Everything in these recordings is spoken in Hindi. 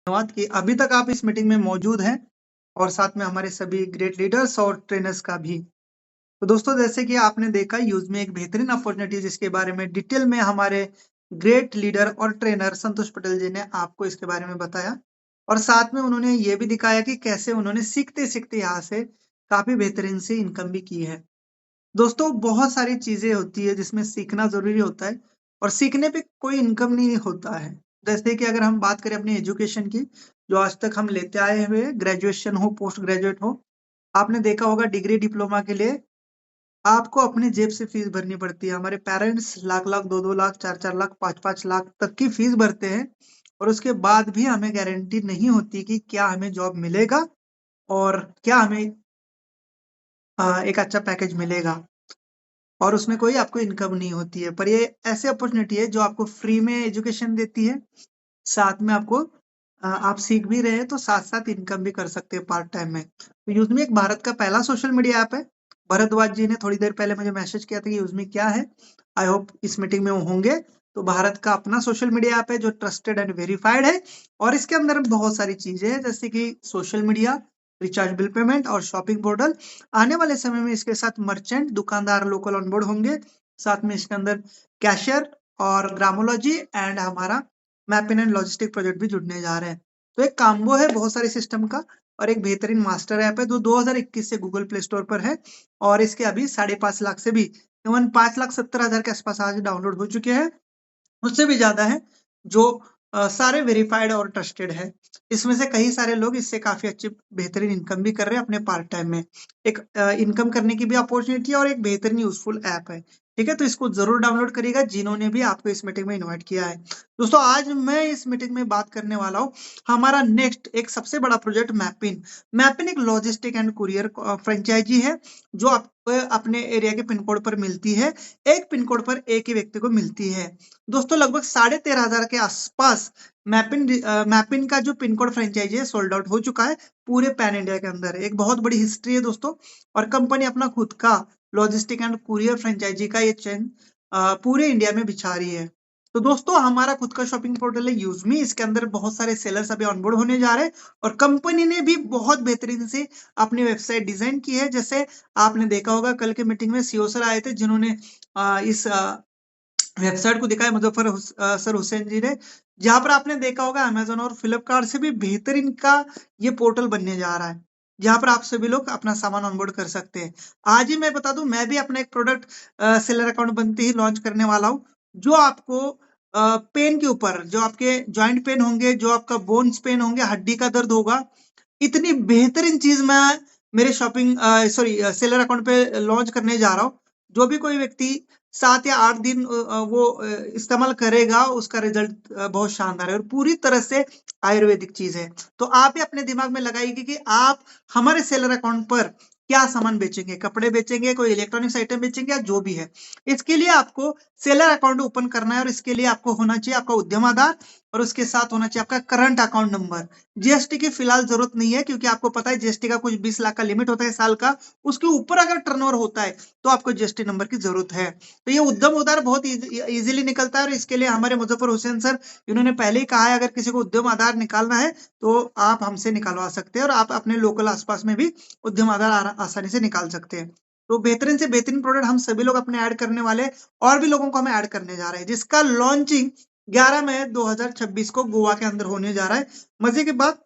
धन्यवाद कि अभी तक आप इस मीटिंग में मौजूद हैं और साथ में हमारे सभी ग्रेट लीडर्स और ट्रेनर्स का भी। तो दोस्तों जैसे कि आपने देखा यूज में एक बेहतरीन अपॉर्चुनिटी जिसके बारे में डिटेल में हमारे ग्रेट लीडर और ट्रेनर संतोष पटेल जी ने आपको इसके बारे में बताया और साथ में उन्होंने ये भी दिखाया कि कैसे उन्होंने सीखते सीखते यहाँ से काफी बेहतरीन से इनकम भी की है। दोस्तों बहुत सारी चीजें होती है जिसमें सीखना जरूरी होता है और सीखने पे कोई इनकम नहीं होता है। जैसे कि अगर हम बात करें अपनी एजुकेशन की, जो आज तक हम लेते आए हुए ग्रेजुएशन हो पोस्ट ग्रेजुएट हो, आपने देखा होगा डिग्री डिप्लोमा के लिए आपको अपनी जेब से फीस भरनी पड़ती है। हमारे पेरेंट्स लाख लाख 2-2 लाख 4-4 लाख 5-5 लाख तक की फीस भरते हैं और उसके बाद भी हमें गारंटी नहीं होती कि क्या हमें जॉब मिलेगा और क्या हमें एक अच्छा पैकेज मिलेगा और उसमें कोई आपको इनकम नहीं होती है। पर ये ऐसी अपॉर्चुनिटी है जो आपको फ्री में एजुकेशन देती है, साथ में आपको आप सीख भी रहे हैं तो साथ-साथ इनकम भी कर सकते हैं पार्ट टाइम में। तो यूज़मी एक भारत का पहला सोशल मीडिया ऐप है। भरद्वाज जी ने थोड़ी देर पहले मुझे मैसेज किया था कि यूज़मी क्या है? आई होप इस मीटिंग में वो होंगे। तो भारत का अपना सोशल मीडिया ऐप है जो ट्रस्टेड एंड वेरिफाइड है और इसके अंदर बहुत सारी चीज़ें हैं जैसे कि social media, recharge bill payment और शॉपिंग पोर्टल। आने वाले समय में इसके साथ मर्चेंट, दुकानदार लोकल ऑनबोर्ड होंगे। साथ में इसके अंदर कैशियर और ग्रामोलॉजी एंड हमारा मैपिंग एंड लॉजिस्टिक प्रोजेक्ट भी जुड़ने जा रहे हैं। तो एक कॉम्बो है बहुत सारे सिस्टम का और एक बेहतरीन मास्टर ऐप है जो 2021 से गूगल प्ले स्टोर पर है और इसके अभी 5.5 लाख से भी इवन 5,70,000 के आसपास आज डाउनलोड हो चुके हैं। उससे भी ज़्यादा है जो सारे वेरिफाइड और ट्रस्टेड है। इसमें से कई सारे लोग इससे काफ़ी अच्छी बेहतरीन इनकम भी कर रहे हैं अपने पार्ट टाइम में। एक इनकम करने की भी अपॉर्च्युनिटी है और एक बेहतरीन यूज़फुल ऐप है। ठीक है? तो इसको ज़रूर डाउनलोड करिएगा जिन्होंने भी आपको इस मीटिंग में इनवाइट किया है। दोस्तों आज मैं इस मीटिंग में बात करने वाला हूँ हमारा नेक्स्ट एक सबसे बड़ा प्रोजेक्ट मैपिन। मैपिन एक लॉजिस्टिक एंड कुरियर फ्रेंचाइज़ी है जो आपको अपने एरिया के पिन कोड पर मिलती है। एक पिन कोड पर एक ही व्यक्ति को मिलती है। दोस्तों लगभग 13,500 के आसपास मैपिन का जो पिन कोड फ्रेंचाइजी है सोल्ड आउट हो चुका है पूरे पैन इंडिया के अंदर। एक बहुत बड़ी हिस्ट्री है दोस्तों और कंपनी अपना खुद का लॉजिस्टिक एंड कुरियर फ्रेंचाइजी का ये चेन पूरे इंडिया में बिछा रही है। तो दोस्तों हमारा खुद का शॉपिंग पोर्टल है यूजमी, इसके अंदर बहुत सारे सेलर्स अभी ऑनबोर्ड होने जा रहे हैं और कंपनी ने भी बहुत बेहतरीन से अपनी वेबसाइट डिजाइन की है। जैसे आपने देखा होगा कल के मीटिंग में सीओ सर आए थे जिन्होंने इस वेबसाइट को दिखाया सर हुसैन जी ने, जहाँ पर आपने देखा होगा अमेज़न और फ्लिपकार्ट से भी बेहतरीन का ये पोर्टल बनने जा रहा है, जहाँ पर आप सभी लोग अपना सामान ऑनबोर्ड कर सकते हैं। आज ही मैं बता दूँ मैं भी अपना एक प्रोडक्ट सेलर अकाउंट बनते ही लॉन्च करने वाला हूँ, जो आपको पेन के ऊपर जो आपके जॉइंट पेन होंगे, जो आपका बोन्स पेन होंगे, हड्डी का दर्द होगा, इतनी बेहतरीन चीज़ मैं मेरे सेलर अकाउंट पे लॉन्च करने जा रहा हूँ। जो भी कोई व्यक्ति 7 या 8 दिन वो इस्तेमाल करेगा, उसका रिज़ल्ट बहुत शानदार है और पूरी तरह से आयुर्वेदिक चीज़ है। तो आप भी अपने दिमाग में लगाइए कि आप हमारे सेलर अकाउंट पर क्या सामान बेचेंगे? कपड़े बेचेंगे, कोई इलेक्ट्रॉनिक्स आइटम बेचेंगे या जो भी है। इसके लिए आपको सेलर अकाउंट ओपन करना है और इसके लिए आपको होना चाहिए आपका उद्यम आधार और उसके साथ होना चाहिए आपका करंट अकाउंट नंबर। जीएसटी की फिलहाल जरूरत नहीं है क्योंकि आपको पता है जीएसटी का कुछ 20 लाख का लिमिट होता है साल का, उसके ऊपर अगर टर्नओवर होता है तो आपको जीएसटी नंबर की जरूरत है। तो ये उद्यम आधार बहुत इजीली निकलता है और इसके लिए हमारे मुजफ्फर हुसैन सर इन्होंने पहले ही कहा है अगर किसी को उद्यम आधार निकालना है तो आप हमसे निकलवा सकते हैं और आप अपने लोकल आसपास में भी उद्यम आधार आसानी से निकाल सकते हैं। तो बेहतरीन से बेहतरीन प्रोडक्ट हम सभी लोग अपने ऐड करने वाले और भी लोगों को हम ऐड करने जा रहे हैं जिसका लॉन्चिंग 11 मई 2026 को गोवा के अंदर होने जा रहा है। मजे की बात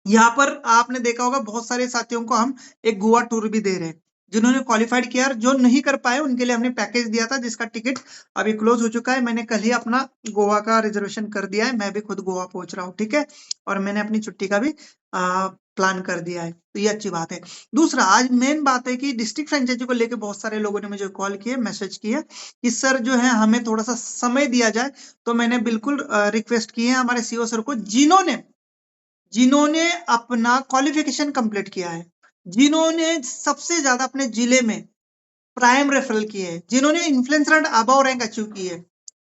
यहाँ पर आपने देखा होगा बहुत सारे साथियों को हम एक गोवा टूर भी दे रहे हैं जिन्होंने क्वालिफाइड किया और जो नहीं कर पाए उनके लिए हमने पैकेज दिया था जिसका टिकट अभी क्लोज हो चुका है। मैंने कल ही अपना गोवा का रिजर्वेशन कर दिया है, मैं भी खुद गोवा पहुंच रहा हूँ। ठीक है, और मैंने अपनी छुट्टी का भी प्लान कर दिया है, तो ये अच्छी बात है। दूसरा आज मेन बात है कि डिस्ट्रिक्ट फ्रेंचाइजी को लेकर बहुत सारे लोगों ने मुझे कॉल किए, मैसेज किए कि सर जो है हमें थोड़ा सा समय दिया जाए। तो मैंने बिल्कुल रिक्वेस्ट की है हमारे सीओ सर को जिन्होंने जिन्होंने अपना क्वालिफिकेशन कंप्लीट किया है, जिन्होंने सबसे ज्यादा अपने जिले में प्राइम रेफरल किए हैं, जिन्होंने influencer and above rank achieve की है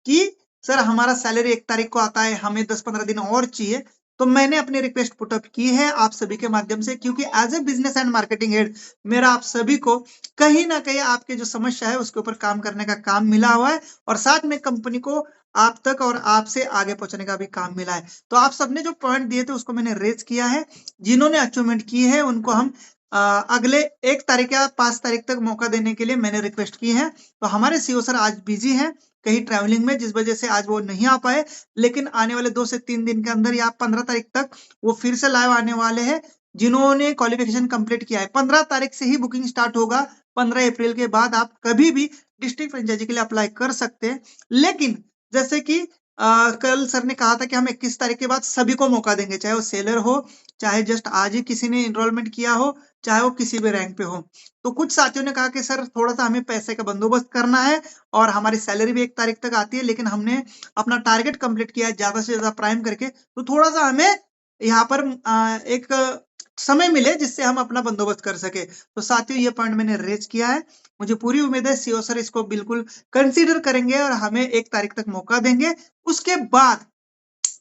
कि सर हमारा सैलरी 1 तारीख को आता है, हमें 10-15 दिन और चाहिए। तो मैंने अपनी रिक्वेस्ट पुटअप की है आप सभी के माध्यम से क्योंकि as a business and marketing head मेरा आप सभी को कहीं ना कहीं आपके जो समस्या है उसके ऊपर काम करने का काम मिला हुआ है और साथ में कंपनी को आप तक और आपसे आगे पहुंचने का भी काम मिला है। तो आप सबने जो पॉइंट दिए थे उसको मैंने रेज किया है। जिन्होंने अचीवमेंट की है उनको हम अगले 1 तारीख या 5 तारीख तक मौका देने के लिए मैंने रिक्वेस्ट की है। तो हमारे सीईओ सर आज बिजी हैं कहीं ट्रैवलिंग में, जिस वजह से आज वो नहीं आ पाए, लेकिन आने वाले 2 से 3 दिन के अंदर या 15 तारीख तक वो फिर से लाइव आने वाले हैं। जिन्होंने क्वालिफिकेशन कंप्लीट किया है 15 तारीख से ही बुकिंग स्टार्ट होगा। 15 अप्रैल के बाद आप कभी भी डिस्ट्रिक्ट फ्रेंचाइजी के लिए अप्लाई कर सकते हैं। लेकिन जैसे कि कल सर ने कहा था कि हम 21 तारीख के बाद सभी को मौका देंगे, चाहे वो सेलर हो, चाहे जस्ट आज ही किसी ने एनरोलमेंट किया हो, चाहे वो किसी भी रैंक पे हो। तो कुछ साथियों ने कहा कि सर थोड़ा सा हमें पैसे का बंदोबस्त करना है और हमारी सैलरी भी 1 तारीख तक आती है, लेकिन हमने अपना टारगेट कंप्लीट किया है ज्यादा से ज्यादा प्राइम करके, तो थोड़ा सा हमें यहाँ पर एक समय मिले जिससे हम अपना बंदोबस्त कर सके। तो साथियों ये पॉइंट मैंने रेज किया है। मुझे पूरी उम्मीद है सीईओ सर इसको बिल्कुल कंसीडर करेंगे और हमें 1 तारीख तक मौका देंगे। उसके बाद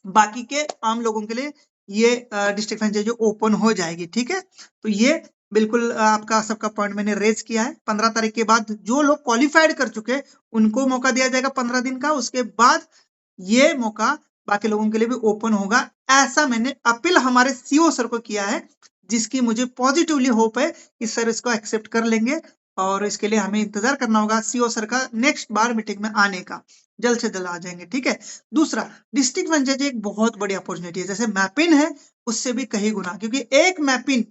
बाकी के आम लोगों के लिए ये डिस्ट्रिक्ट फ्रेंचाइजी ओपन हो जाएगी। ठीक है, तो ये बिल्कुल आपका सबका पॉइंट मैंने रेज किया है। 15 तारीख के बाद जो लोग क्वालिफाइड कर चुके उनको मौका दिया जाएगा 15 दिन का। उसके बाद ये मौका बाकी लोगों के लिए भी ओपन होगा, ऐसा मैंने अपील हमारे सीईओ सर को किया है, जिसकी मुझे पॉजिटिवली होप है कि सर इसको एक्सेप्ट कर लेंगे। और इसके लिए हमें इंतजार करना होगा सीईओ सर का नेक्स्ट बार मीटिंग में आने का। जल्द से जल्द आ जाएंगे। ठीक है, दूसरा डिस्ट्रिक्ट फ्रेंचाइजी एक बहुत बड़ी अपॉर्चुनिटी है। जैसे मैपिन है उससे भी कहीं गुना, क्योंकि एक मैपिन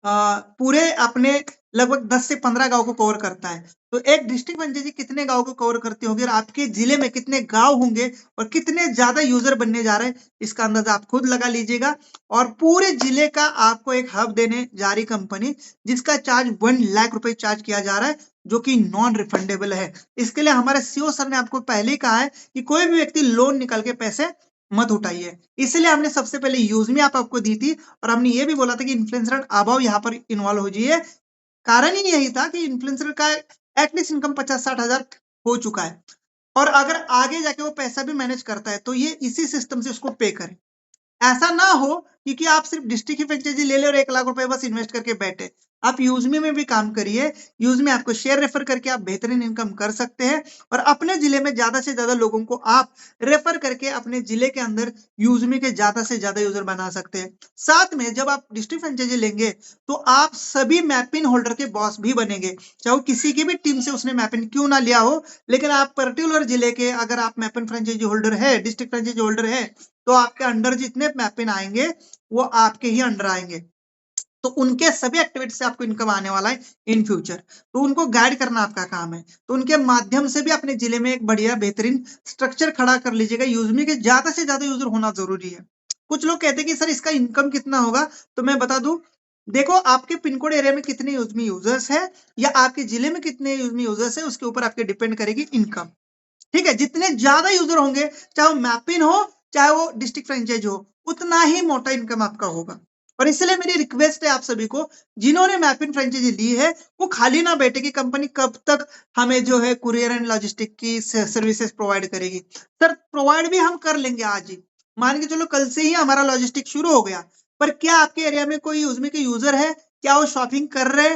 पूरे अपने लगभग 10 से 15 गांव को कवर करता है। तो एक डिस्ट्रिक्ट फ्रेंचाइजी कितने गांव को कवर करती होगी और आपके जिले में कितने गांव होंगे और कितने ज्यादा यूजर बनने जा रहे हैं, इसका अंदाजा आप खुद लगा लीजिएगा। और पूरे जिले का आपको एक हब देने जा रही कंपनी, जिसका चार्ज 1 लाख रुपए चार्ज किया जा रहा है, जो कि नॉन रिफंडेबल है। इसके लिए हमारे सीईओ सर ने आपको पहले ही कहा है कि कोई भी व्यक्ति लोन निकाल के पैसे मत उठाइए। इसलिए हमने सबसे पहले यूजमी आपको दी थी और हमने ये भी बोला था कि इन्फ्लुएंसर अभाव यहाँ पर इन्वॉल्व हो जाइए। कारण ही यही था कि इन्फ्लुएंसर का एटलीस्ट इनकम 50-60 हजार हो चुका है और अगर आगे जाके वो पैसा भी मैनेज करता है तो ये इसी सिस्टम से उसको पे करे। ऐसा ना हो क्योंकि आप सिर्फ डिस्ट्रिक्ट की फ्रेंचाइजी ले ले और 1 लाख रुपए बस इन्वेस्ट करके बैठे। आप यूजमी में भी काम करिए। यूजमी आपको शेयर रेफर करके आप बेहतरीन इनकम कर सकते हैं और अपने जिले में ज्यादा से ज्यादा लोगों को आप रेफर करके अपने जिले के अंदर यूजमी के ज्यादा से ज्यादा यूजर बना सकते हैं। साथ में जब आप डिस्ट्रिक्ट फ्रेंचाइजी लेंगे तो आप सभी मैपिन होल्डर के बॉस भी बनेंगे, चाहे किसी की भी टीम से उसने मैपिन क्यों ना लिया हो, लेकिन आप पर्टिकुलर जिले के अगर आप मैपिन फ्रेंचाइजी होल्डर है, डिस्ट्रिक्ट फ्रेंचाइजी होल्डर है, तो आपके अंडर जितने मैपिन आएंगे वो आपके ही अंडर आएंगे। तो उनके सभी एक्टिविटी से आपको इनकम आने वाला है इन फ्यूचर। तो उनको गाइड करना आपका काम है। तो उनके माध्यम से भी अपने जिले में एक बढ़िया बेहतरीन स्ट्रक्चर खड़ा कर लीजिएगा। यूजमी के ज्यादा से ज्यादा यूजर होना जरूरी है। कुछ लोग कहते हैं कि सर इसका इनकम कितना होगा, तो मैं बता दूं, देखो आपके पिन कोड एरिया में कितने यूजमी यूजर्स है या आपके जिले में कितने यूजमी यूजर्स है, उसके ऊपर आपके डिपेंड करेगी इनकम। ठीक है, जितने ज्यादा यूजर होंगे, चाहे वो मैपिन हो चाहे वो डिस्ट्रिक्ट फ्रेंचाइज हो, उतना ही मोटा इनकम आपका होगा। और इसलिए मेरी रिक्वेस्ट है आप सभी को, जिन्होंने मैपिन फ्रेंचाइजी ली है वो खाली ना बैठे कि कंपनी कब तक हमें जो है कुरियर एंड लॉजिस्टिक की सर्विसेज प्रोवाइड करेगी। सर प्रोवाइड भी हम कर लेंगे आज ही, मान के चलो कल से ही हमारा लॉजिस्टिक शुरू हो गया, पर क्या आपके एरिया में कोई यूजमी के यूजर है, क्या वो शॉपिंग कर रहे,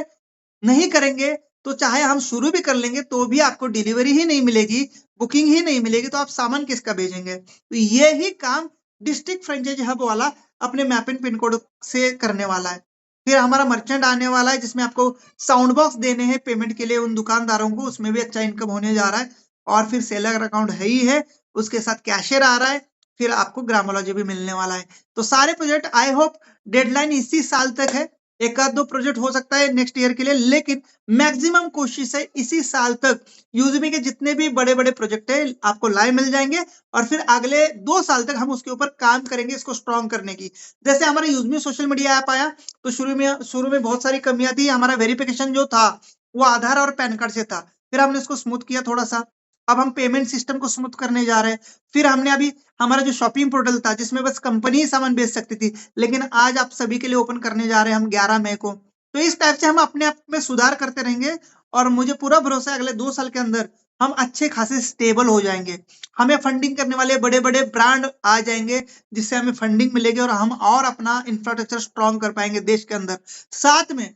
नहीं करेंगे तो चाहे हम शुरू भी कर लेंगे तो भी आपको डिलीवरी ही नहीं मिलेगी, बुकिंग ही नहीं मिलेगी, तो आप सामान किसका भेजेंगे। तो ये ही काम डिस्ट्रिक्ट फ्रेंचाइजी हब वाला अपने मैपिंग पिन कोड से करने वाला है। फिर हमारा मर्चेंट आने वाला है जिसमें आपको साउंड बॉक्स देने हैं पेमेंट के लिए उन दुकानदारों को, उसमें भी अच्छा इनकम होने जा रहा है। और फिर सेलर अकाउंट है ही है, उसके साथ कैशियर आ रहा है, फिर आपको ग्रामोलॉजी भी मिलने वाला है। तो सारे प्रोजेक्ट आई होप डेडलाइन इसी साल तक है, एक आध दो प्रोजेक्ट हो सकता है नेक्स्ट ईयर के लिए, लेकिन मैक्सिमम कोशिश है इसी साल तक यूजमी के जितने भी बड़े बड़े प्रोजेक्ट है आपको लाइव मिल जाएंगे और फिर अगले 2 साल तक हम उसके ऊपर काम करेंगे इसको स्ट्रॉन्ग करने की। जैसे हमारा यूजमी सोशल मीडिया ऐप आया तो शुरू में बहुत सारी कमियां थी। हमारा वेरिफिकेशन जो था वो आधार और पैन कार्ड से था, फिर हमने उसको स्मूथ किया थोड़ा सा। अब हम पेमेंट सिस्टम को स्मूथ करने जा रहे हैं। फिर हमने अभी हमारा जो शॉपिंग पोर्टल था जिसमें बस कंपनी ही सामान बेच सकती थी, लेकिन आज आप सभी के लिए ओपन करने जा रहे हैं हम 11 मई को। तो इस टाइप से हम अपने आप में सुधार करते रहेंगे और मुझे पूरा भरोसा है अगले 2 साल के अंदर हम अच्छे खासे स्टेबल हो जाएंगे। हमें फंडिंग करने वाले बड़े बड़े ब्रांड आ जाएंगे जिससे हमें फंडिंग मिलेगी और हम और अपना इंफ्रास्ट्रक्चर स्ट्रॉन्ग कर पाएंगे देश के अंदर। साथ में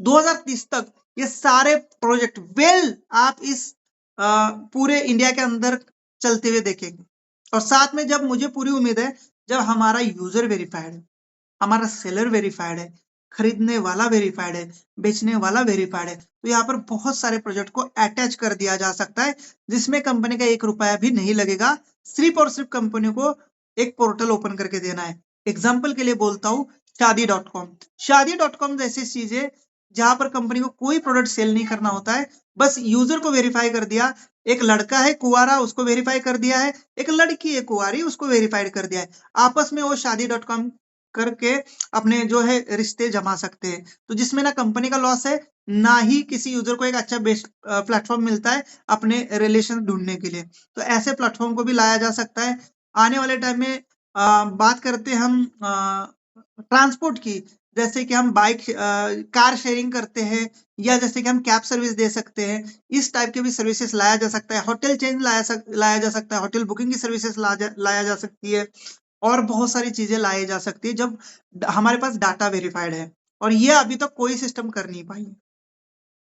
2030 तक ये सारे प्रोजेक्ट आप इस पूरे इंडिया के अंदर चलते हुए देखेंगे। और साथ में जब मुझे पूरी उम्मीद है जब हमारा यूजर वेरीफाइड है, हमारा सेलर वेरीफाइड है, खरीदने वाला वेरीफाइड है, बेचने वाला वेरीफाइड है, तो यहाँ पर बहुत सारे प्रोजेक्ट को अटैच कर दिया जा सकता है जिसमें कंपनी का 1 रुपया भी नहीं लगेगा। सिर्फ और सिर्फ कंपनी को एक पोर्टल ओपन करके देना है। एग्जाम्पल के लिए बोलता हूँ शादी.com। शादी.com जैसी चीजें जहां पर कंपनी को कोई प्रोडक्ट सेल नहीं करना होता है, बस यूजर को वेरीफाई कर दिया। एक लड़का है कुंवारा, उसको वेरीफाई कर दिया है, एक लड़की है कुंवारी, उसको वेरीफाइड कर दिया है। आपस में वो शादी.com करके अपने जो है रिश्ते जमा सकते हैं, तो जिसमें ना कंपनी का लॉस है, ना ही किसी यूजर को एक अच्छा बेस्ट प्लेटफॉर्म मिलता है अपने रिलेशन ढूंढने के लिए। तो ऐसे प्लेटफॉर्म को भी लाया जा सकता है। आने वाले टाइम में बात करते हैं हम ट्रांसपोर्ट की, जैसे कि हम बाइक कार शेयरिंग करते हैं, या जैसे कि हम कैब सर्विस दे सकते हैं। इस टाइप के भी सर्विसेज लाया जा सकता है। होटल चेंज लाया जा सकता है, होटल बुकिंग की सर्विसेज लाया जा सकती है, और बहुत सारी चीजें लाई जा सकती है जब हमारे पास डाटा वेरीफाइड है। और ये अभी तक कोई सिस्टम कर नहीं पाई,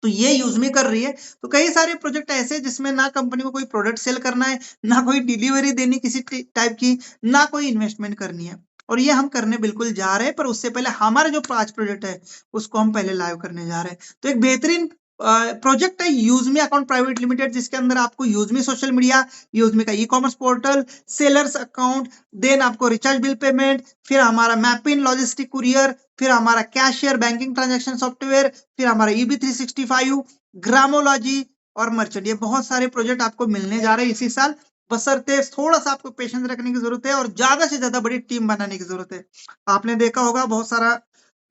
तो ये यूजमी कर रही है। तो कई सारे प्रोजेक्ट ऐसे जिसमें ना कंपनी को कोई प्रोडक्ट सेल करना है, ना कोई डिलीवरी देनी किसी टाइप की, ना कोई इन्वेस्टमेंट करनी है, और ये हम करने बिल्कुल जा रहे हैं। पर उससे पहले हमारे जो 5 प्रोजेक्ट है उसको हम पहले लाइव करने जा रहे हैं। तो एक बेहतरीन प्रोजेक्ट है यूजमी अकाउंट प्राइवेट लिमिटेड, जिसके अंदर आपको यूजमी सोशल मीडिया, यूजमी का e commerce portal, sellers account, then आपको रिचार्ज बिल पेमेंट, फिर हमारा मैपिन लॉजिस्टिक कुरियर, फिर हमारा कैशियर बैंकिंग ट्रांजेक्शन सॉफ्टवेयर, फिर हमारा ईबी 365, ग्रामोलॉजी और मर्चेंट। ये बहुत सारे प्रोजेक्ट आपको मिलने जा रहे हैं इसी साल, बशर्ते थोड़ा सा आपको पेशेंस रखने की जरूरत है और ज्यादा से ज्यादा बड़ी टीम बनाने की जरूरत है। आपने देखा होगा बहुत सारा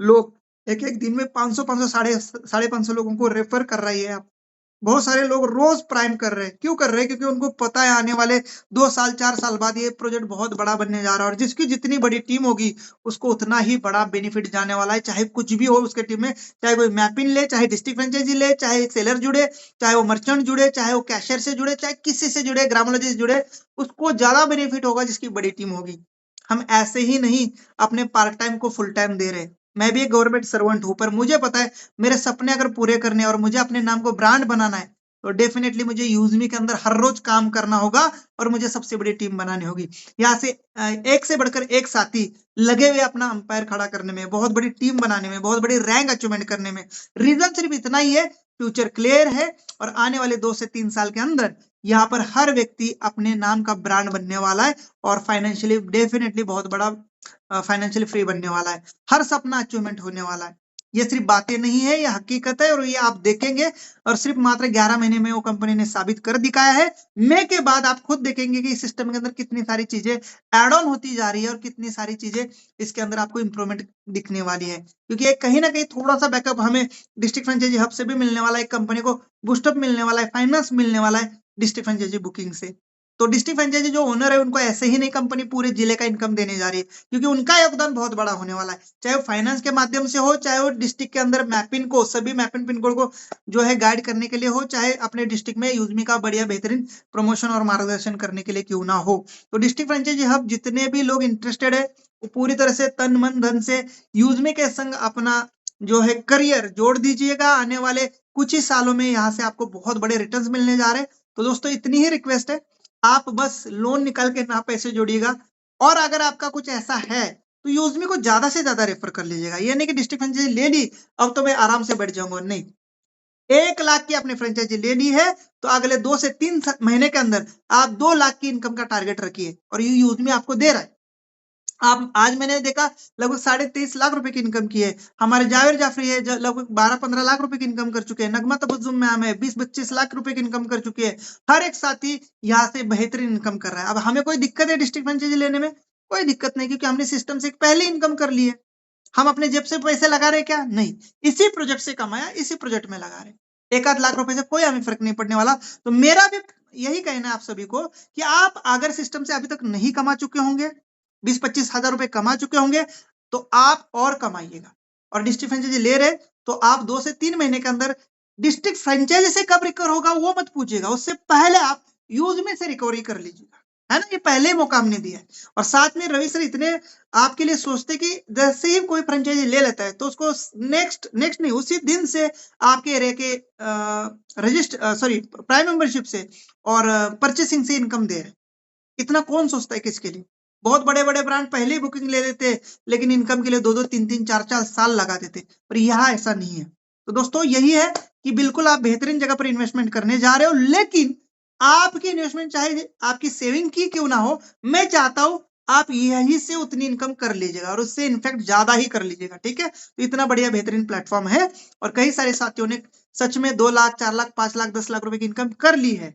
लोग एक एक दिन में 500 साढ़े 500 लोगों को रेफर कर रही है। आप बहुत सारे लोग रोज प्राइम कर रहे हैं। क्यों कर रहे हैं? क्योंकि उनको पता है आने वाले 2 साल 4 साल बाद ये प्रोजेक्ट बहुत बड़ा बनने जा रहा है, और जिसकी जितनी बड़ी टीम होगी उसको उतना ही बड़ा बेनिफिट जाने वाला है। चाहे कुछ भी हो उसके टीम में, चाहे कोई मैपिंग ले, चाहे डिस्ट्रिक्ट फ्रेंचाइजी ले, चाहे सेलर जुड़े, चाहे वो मर्चेंट जुड़े, चाहे वो कैशियर से जुड़े, चाहे किसी से जुड़े, ग्रामोलॉजी से जुड़े, उसको ज्यादा बेनिफिट होगा जिसकी बड़ी टीम होगी। हम ऐसे ही नहीं अपने पार्ट टाइम को फुल टाइम दे रहे। मैं भी एक गवर्नमेंट सर्वेंट हूं, पर मुझे पता है मेरे सपने अगर पूरे करने हैं और मुझे अपने नाम को ब्रांड बनाना है, तो डेफिनेटली मुझे यूजमी के अंदर हर रोज काम करना होगा और मुझे सबसे बड़ी टीम बनानी होगी। यहाँ से एक से बढ़कर एक साथी लगे हुए अपना अंपायर खड़ा करने में, बहुत बड़ी टीम बनाने में, बहुत बड़ी रैंक अचीवमेंट करने में। रीजन सिर्फ इतना ही है, फ्यूचर क्लियर है, और आने वाले 2 से 3 साल के अंदर यहाँ पर हर व्यक्ति अपने नाम का ब्रांड बनने वाला है, और फाइनेंशियली डेफिनेटली बहुत बड़ा फाइनेंशियली फ्री बनने वाला है। हर सपना अचीवमेंट होने वाला है। ये सिर्फ बातें नहीं है, ये हकीकत है, और ये आप देखेंगे। और सिर्फ मात्र 11 महीने में वो कंपनी ने साबित कर दिखाया है। मई के बाद आप खुद देखेंगे कि इस सिस्टम के अंदर कितनी सारी चीजें एड ऑन होती जा रही है, और कितनी सारी चीजें इसके अंदर आपको इंप्रूवमेंट दिखने वाली है। क्योंकि एक कहीं ना कहीं थोड़ा सा बैकअप हमें डिस्ट्रिक्ट फ्रेंचाइजी हब से भी मिलने वाला है, कंपनी को बूस्टअप मिलने वाला है, फाइनेंस मिलने वाला है डिस्ट्रिक्ट फ्रेंचाइजी बुकिंग से। तो डिस्ट्रिक्ट फ्रेंचाइजी जो ओनर है उनको ऐसे ही नहीं कंपनी पूरे जिले का इनकम देने जा रही है, क्योंकि उनका योगदान बहुत बड़ा होने वाला है। चाहे वो फाइनेंस के माध्यम से हो, चाहे वो डिस्ट्रिक्ट के अंदर मैपिन को, सभी मैपिन पिन कोड को जो है गाइड करने के लिए हो, चाहे अपने डिस्ट्रिक्ट में यूजमी का बढ़िया बेहतरीन प्रमोशन और मार्गदर्शन करने के लिए क्यों ना हो। तो डिस्ट्रिक्ट फ्रेंचाइजी हब जितने भी लोग इंटरेस्टेड है, वो पूरी तरह से तन मन धन से यूजमी के संग अपना जो है करियर जोड़ दीजिएगा। आने वाले कुछ ही सालों में यहाँ से आपको बहुत बड़े रिटर्न्स मिलने जा रहे हैं। तो दोस्तों इतनी ही रिक्वेस्ट है, आप बस लोन निकाल के ना पैसे जोड़िएगा, और अगर आपका कुछ ऐसा है तो यूजमी को ज्यादा से ज्यादा रेफर कर लीजिएगा। ये नहीं कि डिस्ट्रिक्ट फ्रेंचाइजी ले ली अब तो मैं आराम से बैठ जाऊंगा, नहीं। 1 लाख की आपने फ्रेंचाइजी ले ली है तो अगले 2 से 3 महीने के अंदर आप 2 लाख की इनकम का टारगेट रखिए, और ये यूजमी आपको दे रहा है। आप आज मैंने देखा लगभग 23.5 लाख रुपए की इनकम की है। हमारे जावेद जाफरी है जो लगभग 12-15 लाख रुपए की इनकम कर चुके हैं। नगमा तबस्सुम मैम है 20-25 लाख रुपए की इनकम कर चुकी है। हर एक साथी यहाँ से बेहतरीन इनकम कर रहा है। अब हमें कोई दिक्कत है डिस्ट्रिक्ट फ्रेंचाइजी लेने में? कोई दिक्कत नहीं, क्योंकि हमने सिस्टम से पहले इनकम कर ली है। हम अपने जेब से पैसे लगा रहे क्या? नहीं, इसी प्रोजेक्ट से कमाया, इसी प्रोजेक्ट में लगा रहे। 1 आध लाख रुपए से कोई हमें फर्क नहीं पड़ने वाला। तो मेरा भी यही कहना है आप सभी को कि आप अगर सिस्टम से अभी तक नहीं कमा चुके होंगे, 20-25 हजार रुपए कमा चुके होंगे, तो आप और कमाइएगा। और डिस्ट्रिक्ट फ्रेंचाइजी ले रहे तो आप 2 से 3 महीने के अंदर डिस्ट्रिक्ट फ्रेंचाइजी से कब रिकवर होगा वो मत पूछिएगा, उससे पहले आप यूज में से रिकवरी कर लीजिएगा। है ना, ये पहले मौका हमने दिया है। और साथ में रवि सर इतने आपके लिए सोचते कि जैसे ही कोई फ्रेंचाइजी ले लेता है तो उसको नेक्स्ट नेक्स्ट नहीं, उसी दिन से आपके एरिया के रजिस्टर सॉरी प्राइम मेंबरशिप से और परचेसिंग से इनकम दे रहे हैं। इतना कौन सोचता है किसके लिए? बहुत बड़े-बड़े ब्रांड पहले ही बुकिंग ले लेते, लेकिन इनकम के लिए 2-2 3-3 4-4 साल लगा देते, पर यहाँ ऐसा नहीं है। तो दोस्तों यही है कि बिल्कुल आप बेहतरीन जगह पर इन्वेस्टमेंट करने जा रहे हो, लेकिन आपकी इन्वेस्टमेंट चाहे आपकी सेविंग की क्यों ना हो, मैं चाहता हूँ आप यहीं से उतनी इनकम कर लीजिएगा और उससे इनफैक्ट ज्यादा ही कर लीजिएगा, ठीक है? तो इतना बढ़िया बेहतरीन प्लेटफॉर्म है और कई सारे साथियों ने सच में 2 लाख, 4 लाख, 5 लाख, 10 लाख रुपए की इनकम कर ली है।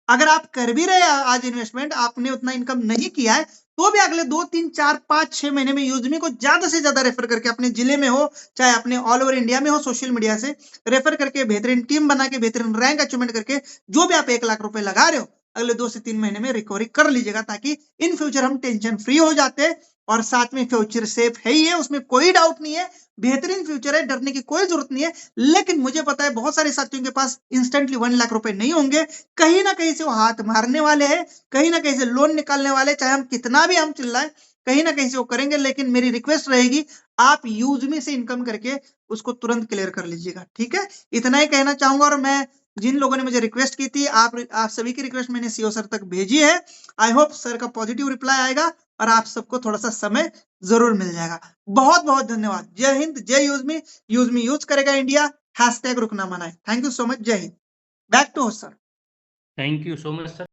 अगर आप कर भी रहे हैं आज इन्वेस्टमेंट, आपने उतना इनकम नहीं किया है, तो भी अगले 2, 3, 4, 5, 6 महीने में यूजमी को ज्यादा से ज्यादा रेफर करके अपने जिले में हो, चाहे अपने ऑल ओवर इंडिया में हो, सोशल मीडिया से रेफर करके बेहतरीन टीम बना के बेहतरीन रैंक अचीवमेंट करके जो भी आप 1 लाख रुपए लगा रहे हो, अगले 2 से 3 महीने में रिकवरी कर लीजिएगा, ताकि इन फ्यूचर हम टेंशन फ्री हो जाते हैं। और साथ में फ्यूचर सेफ है ही है, उसमें कोई डाउट नहीं है, बेहतरीन फ्यूचर है, डरने की कोई जरूरत नहीं है। लेकिन मुझे पता है बहुत सारे साथियों के पास इंस्टेंटली 1 लाख रुपए नहीं होंगे, कहीं ना कहीं से वो हाथ मारने वाले हैं, कहीं ना कहीं से लोन निकालने वाले, चाहे हम कितना भी हम चिल्लाएं, कहीं ना कहीं से वो करेंगे। लेकिन मेरी रिक्वेस्ट रहेगी, आप यूजमी से इनकम करके उसको तुरंत क्लियर कर लीजिएगा, ठीक है? इतना ही कहना चाहूंगा। और मैं जिन लोगों ने मुझे रिक्वेस्ट की थी, आप सभी की रिक्वेस्ट मैंने सीओ सर तक भेजी है। आई होप सर का पॉजिटिव रिप्लाई आएगा और आप सबको थोड़ा सा समय जरूर मिल जाएगा। बहुत बहुत धन्यवाद। जय हिंद, जय यूजमी। यूजमी यूज करेगा इंडिया, हैशटैग रुकना मना है। Thank you so much. जय Hind. Back to host sir. Thank you so much sir.